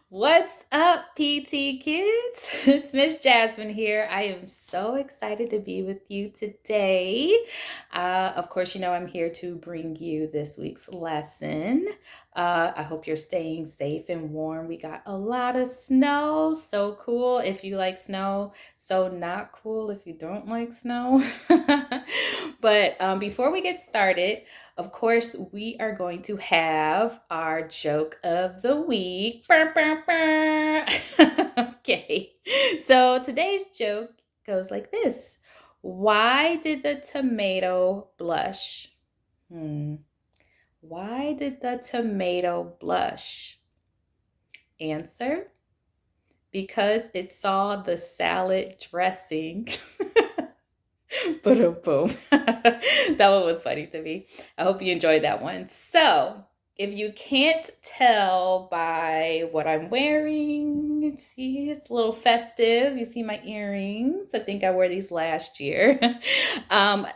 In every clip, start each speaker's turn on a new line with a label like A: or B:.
A: What's up, PT kids? It's Miss Jasmine here. I am so excited to be with you today. Of course, you know I'm here to bring you this week's lesson. I hope you're staying safe and warm. We got a lot of snow. So cool if you like snow. So not cool if you don't like snow. But before we get started, of course, we are going to have our joke of the week. Okay, so today's joke goes like this. Why did the tomato blush? Why did the tomato blush? Answer, because it saw the salad dressing. Boom, boom. That one was funny to me. I hope you enjoyed that one. So, if you can't tell by what I'm wearing, see, it's a little festive. You see my earrings. I think I wore these last year.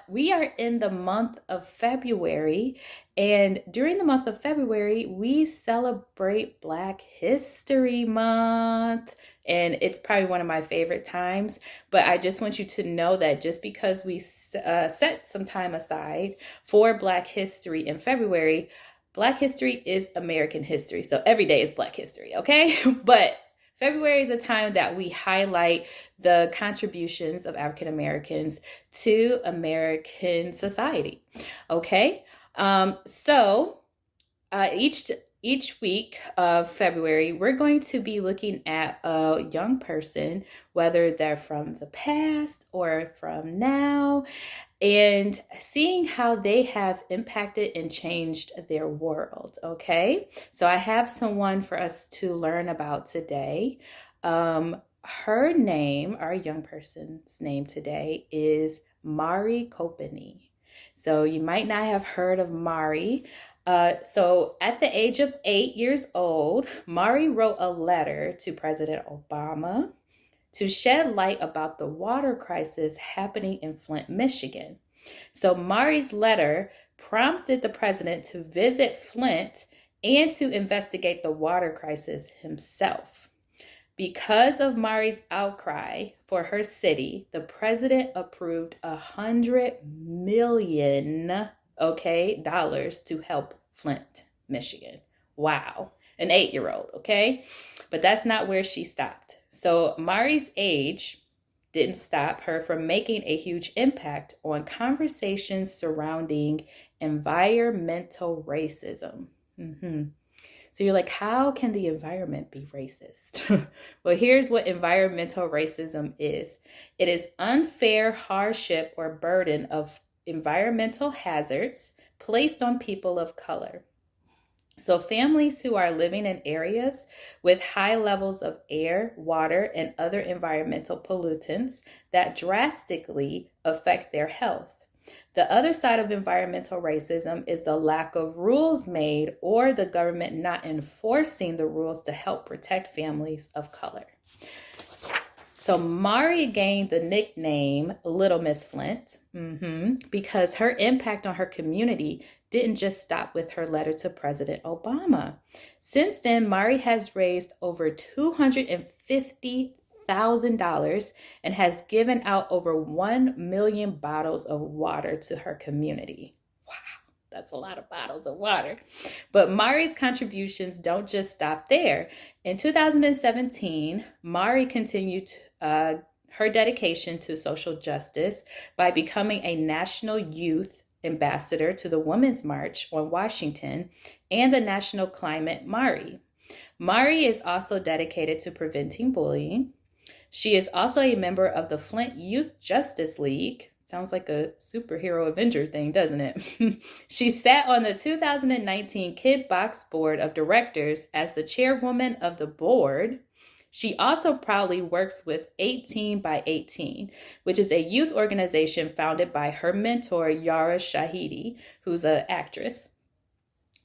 A: We are in the month of February, and during the month of February, we celebrate Black History Month. And it's probably one of my favorite times. But I just want you to know that just because we set some time aside for Black History in February, Black history is American history. So every day is Black history, okay? But February is a time that we highlight the contributions of African Americans to American society, okay? Each week of February, we're going to be looking at a young person, whether they're from the past or from now, and seeing how they have impacted and changed their world, okay? So I have someone for us to learn about today. Her name, our young person's name today, is Mari Copeny. So you might not have heard of Mari. So at the age of 8 years old, Mari wrote a letter to President Obama to shed light about the water crisis happening in Flint, Michigan. So Mari's letter prompted the president to visit Flint and to investigate the water crisis himself. Because of Mari's outcry for her city, the president approved $100 million, dollars to help Flint, Michigan. Wow. An 8-year-old, okay? But that's not where she stopped. So Mari's age didn't stop her from making a huge impact on conversations surrounding environmental racism. So you're like, how can the environment be racist? Well, here's what environmental racism is. It is unfair hardship or burden of environmental hazards placed on people of color. So families who are living in areas with high levels of air, water, and other environmental pollutants that drastically affect their health. The other side of environmental racism is the lack of rules made or the government not enforcing the rules to help protect families of color. So Mari gained the nickname Little Miss Flint because her impact on her community didn't just stop with her letter to President Obama. Since then, Mari has raised over $250,000 and has given out over 1 million bottles of water to her community. Wow, that's a lot of bottles of water. But Mari's contributions don't just stop there. In 2017, Mari continued her dedication to social justice by becoming a national youth ambassador to the Women's March on Washington and the National Climate Mari. Mari is also dedicated to preventing bullying. She is also a member of the Flint Youth Justice League. Sounds like a superhero Avenger thing, doesn't it? She sat on the 2019 Kid Box Board of Directors as the chairwoman of the board. She also proudly works with 18 by 18, which is a youth organization founded by her mentor, Yara Shahidi, who's an actress.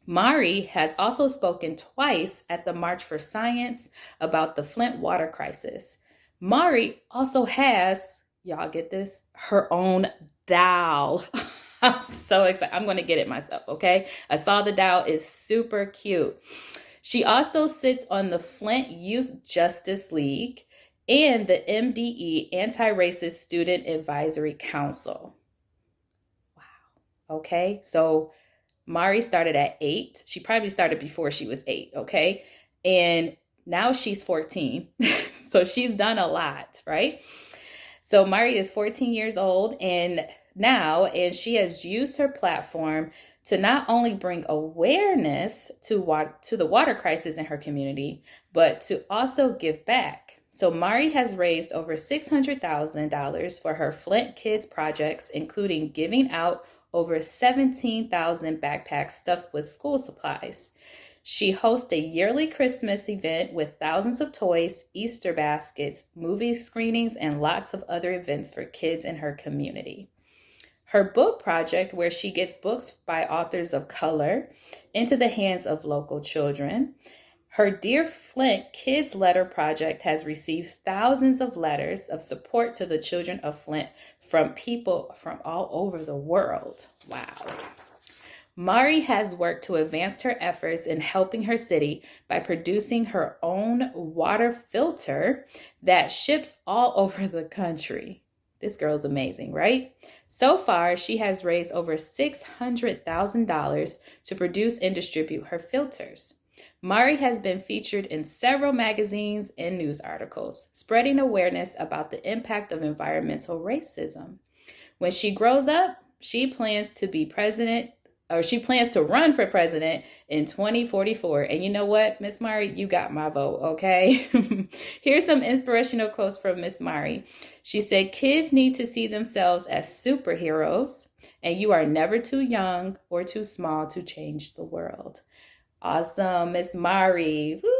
A: Mari has also spoken twice at the March for Science about the Flint water crisis. Mari also has, y'all get this, her own doll. I'm so excited. I'm going to get it myself, okay? I saw the doll is super cute. She also sits on the Flint Youth Justice League and the MDE Anti-Racist Student Advisory Council. Wow. Okay, so Mari started at 8. She probably started before she was 8, okay? And now she's 14. So she's done a lot, right? So Mari is 14 years old and she has used her platform to not only bring awareness to the water crisis in her community, but to also give back. So Mari has raised over $600,000 for her Flint Kids projects, including giving out over 17,000 backpacks stuffed with school supplies. She hosts a yearly Christmas event with thousands of toys, Easter baskets, movie screenings, and lots of other events for kids in her community. Her book project, where she gets books by authors of color into the hands of local children. Her Dear Flint Kids Letter Project has received thousands of letters of support to the children of Flint from people from all over the world. Wow. Mari has worked to advance her efforts in helping her city by producing her own water filter that ships all over the country. This girl's amazing, right? So far, she has raised over $600,000 to produce and distribute her filters. Mari has been featured in several magazines and news articles, spreading awareness about the impact of environmental racism. When she grows up, she plans to run for president in 2044. And you know what, Miss Mari, you got my vote, okay? Here's some inspirational quotes from Miss Mari. She said, "Kids need to see themselves as superheroes, and you are never too young or too small to change the world." Awesome, Miss Mari. Woo!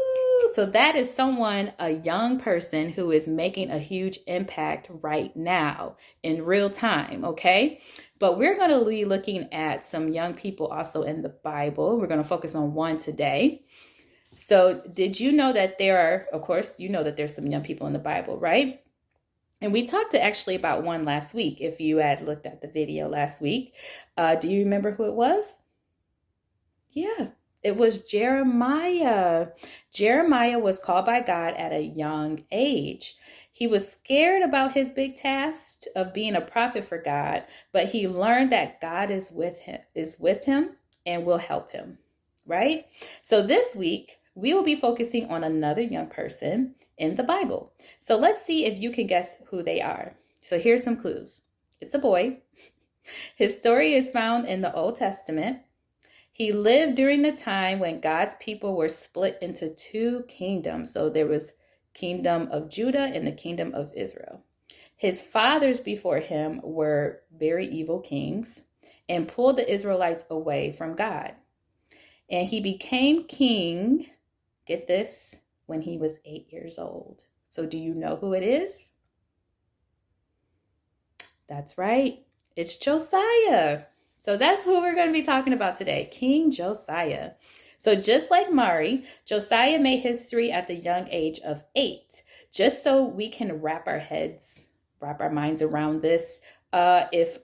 A: So that is a young person who is making a huge impact right now in real time, okay? But we're going to be looking at some young people also in the Bible. We're going to focus on one today. So did you know that there's some young people in the Bible, right? And we talked actually about one last week. If you had looked at the video last week, do you remember who it was? Yeah. It was Jeremiah. Jeremiah was called by God at a young age. He was scared about his big task of being a prophet for God, but he learned that God is with him and will help him, right? So this week, we will be focusing on another young person in the Bible. So let's see if you can guess who they are. So here's some clues. It's a boy. His story is found in the Old Testament. He lived during the time when God's people were split into two kingdoms. So there was kingdom of Judah and the kingdom of Israel. His fathers before him were very evil kings and pulled the Israelites away from God. And he became king, get this, when he was 8 years old. So do you know who it is? That's right. It's Josiah. So that's who we're going to be talking about today, King Josiah. So just like Mari, Josiah made history at the young age of 8. Just so we can wrap our minds around this, if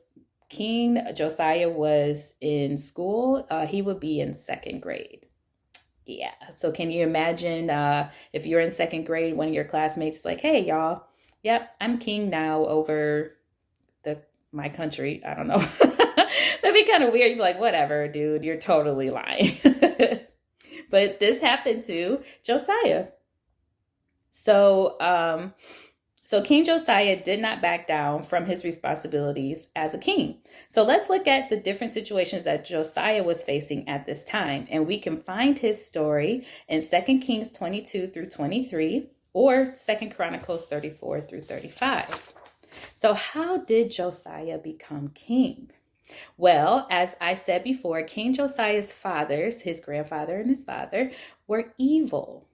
A: King Josiah was in school, he would be in 2nd grade. Yeah, so can you imagine if you're in 2nd grade, one of your classmates is like, "Hey, y'all, yep, I'm king now over my country." I don't know. That'd be kind of weird. You'd be like, "Whatever, dude, you're totally lying." But this happened to Josiah. So King Josiah did not back down from his responsibilities as a king. So let's look at the different situations that Josiah was facing at this time. And we can find his story in 2 Kings 22 through 23 or 2 Chronicles 34 through 35. So how did Josiah become king? Well, as I said before, King Josiah's fathers, his grandfather and his father, were evil.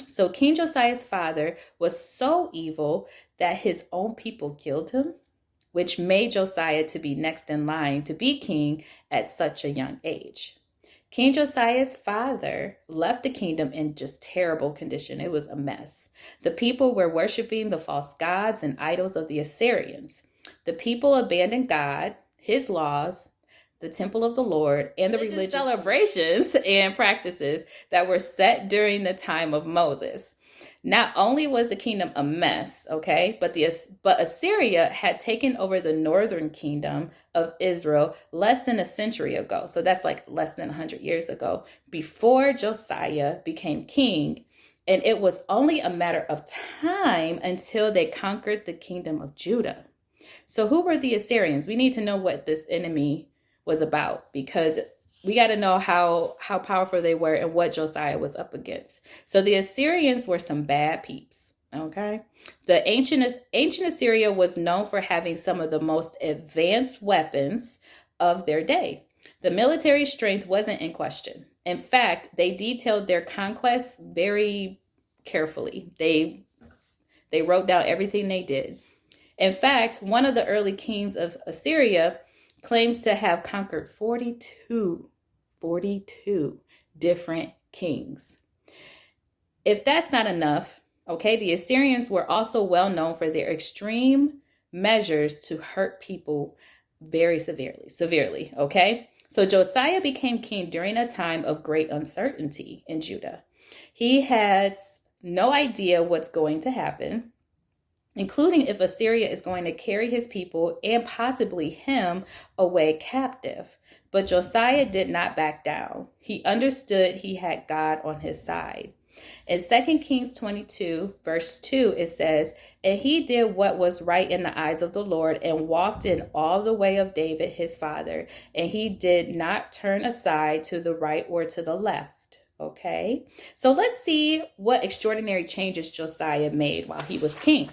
A: So King Josiah's father was so evil that his own people killed him, which made Josiah to be next in line to be king at such a young age. King Josiah's father left the kingdom in just terrible condition. It was a mess. The people were worshiping the false gods and idols of the Assyrians. The people abandoned God, his laws, the temple of the Lord, and the religious celebrations and practices that were set during the time of Moses. Not only was the kingdom a mess, okay, but Assyria had taken over the northern kingdom of Israel less than a century ago. So that's like less than 100 years ago, before Josiah became king. And it was only a matter of time until they conquered the kingdom of Judah. So who were the Assyrians? We need to know what this enemy was about, because we got to know how powerful they were and what Josiah was up against. So the Assyrians were some bad peeps, okay? The ancient Assyria was known for having some of the most advanced weapons of their day. The military strength wasn't in question. In fact, they detailed their conquests very carefully. They wrote down everything they did. In fact, one of the early kings of Assyria claims to have conquered 42 different kings. If that's not enough, okay, the Assyrians were also well known for their extreme measures to hurt people very severely, okay? So Josiah became king during a time of great uncertainty in Judah. He has no idea what's going to happen, including if Assyria is going to carry his people and possibly him away captive. But Josiah did not back down. He understood he had God on his side. In 2 Kings 22, verse 2, it says, "And he did what was right in the eyes of the Lord and walked in all the way of David his father. And he did not turn aside to the right or to the left." Okay, so let's see what extraordinary changes Josiah made while he was king.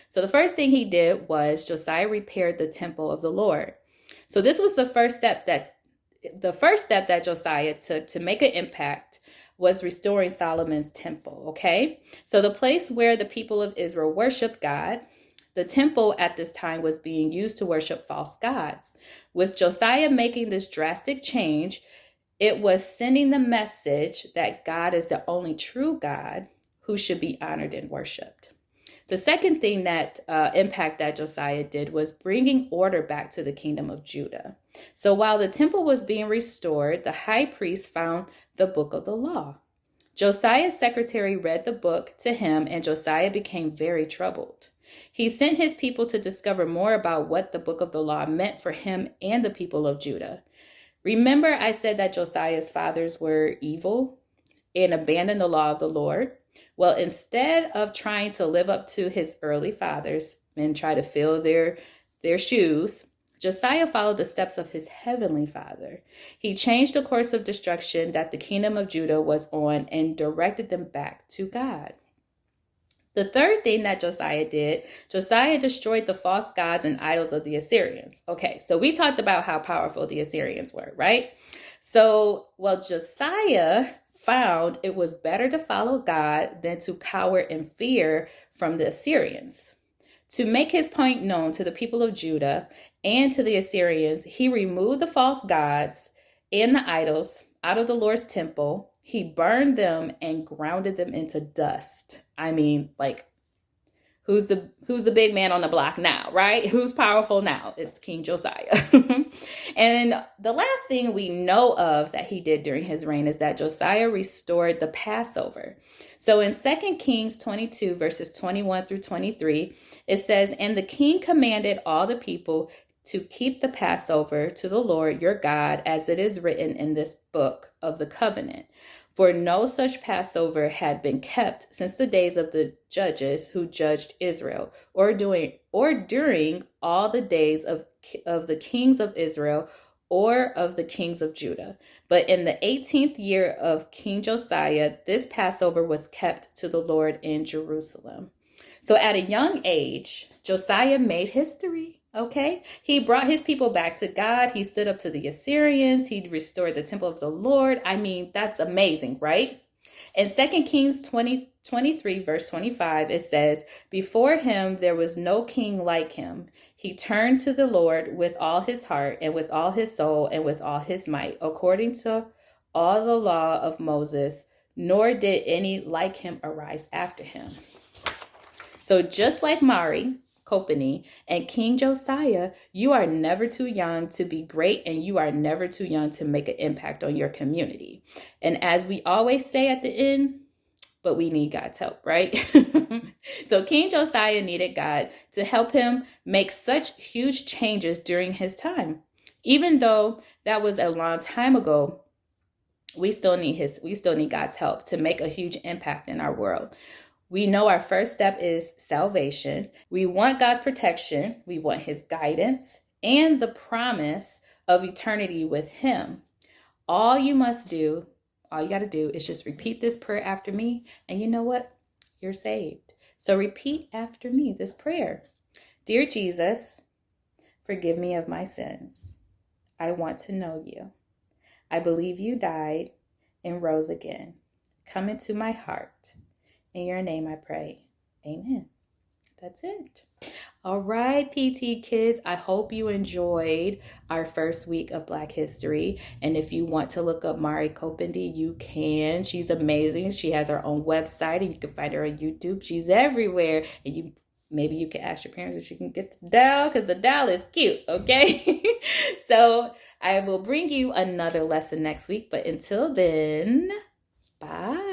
A: So the first thing he did was Josiah repaired the temple of the Lord. So this was the first step that Josiah took to make an impact, was restoring Solomon's temple, okay? So the place where the people of Israel worshiped God, the temple at this time was being used to worship false gods. With Josiah making this drastic change, it was sending the message that God is the only true God who should be honored and worshiped. The second thing that impact that Josiah did was bringing order back to the kingdom of Judah. So while the temple was being restored, the high priest found the book of the law. Josiah's secretary read the book to him, and Josiah became very troubled. He sent his people to discover more about what the book of the law meant for him and the people of Judah. Remember, I said that Josiah's fathers were evil and abandoned the law of the Lord? Well, instead of trying to live up to his early fathers and try to fill their shoes, Josiah followed the steps of his heavenly father. He changed the course of destruction that the kingdom of Judah was on and directed them back to God. The third thing that Josiah did, Josiah destroyed the false gods and idols of the Assyrians. Okay, so we talked about how powerful the Assyrians were, right? So, Josiah found it was better to follow God than to cower in fear from the Assyrians. To make his point known to the people of Judah and to the Assyrians, he removed the false gods and the idols out of the Lord's temple. He burned them and grounded them into dust. I mean, like, who's the big man on the block now, right? Who's powerful now? It's King Josiah. And the last thing we know of that he did during his reign is that Josiah restored the Passover. So in 2 Kings 22, verses 21 through 23, it says, "And the king commanded all the people to keep the Passover to the Lord your God, as it is written in this book of the covenant. For no such Passover had been kept since the days of the judges who judged Israel, or during all the days of the kings of Israel, or of the kings of Judah. But in the 18th year of King Josiah, this Passover was kept to the Lord in Jerusalem." So at a young age, Josiah made history. Okay, he brought his people back to God. He stood up to the Assyrians. He restored the temple of the Lord. I mean, that's amazing, right? In 2 Kings 23, verse 25, it says, "Before him there was no king like him. He turned to the Lord with all his heart and with all his soul and with all his might, according to all the law of Moses, nor did any like him arise after him." So just like Mari Copany, and King Josiah, you are never too young to be great, and you are never too young to make an impact on your community. And as we always say at the end, but we need God's help, right? So King Josiah needed God to help him make such huge changes during his time. Even though that was a long time ago, we still need God's help to make a huge impact in our world. We know our first step is salvation. We want God's protection. We want his guidance and the promise of eternity with him. All you got to do is just repeat this prayer after me. And you know what? You're saved. So repeat after me this prayer. Dear Jesus, forgive me of my sins. I want to know you. I believe you died and rose again. Come into my heart. In your name I pray. Amen. That's it. All right, PT kids, I hope you enjoyed our first week of Black History. And if you want to look up Mari Copany, you can. She's amazing. She has her own website, and you can find her on YouTube. She's everywhere. And maybe you can ask your parents if you can get the doll, because the doll is cute, okay? So I will bring you another lesson next week. But until then, bye.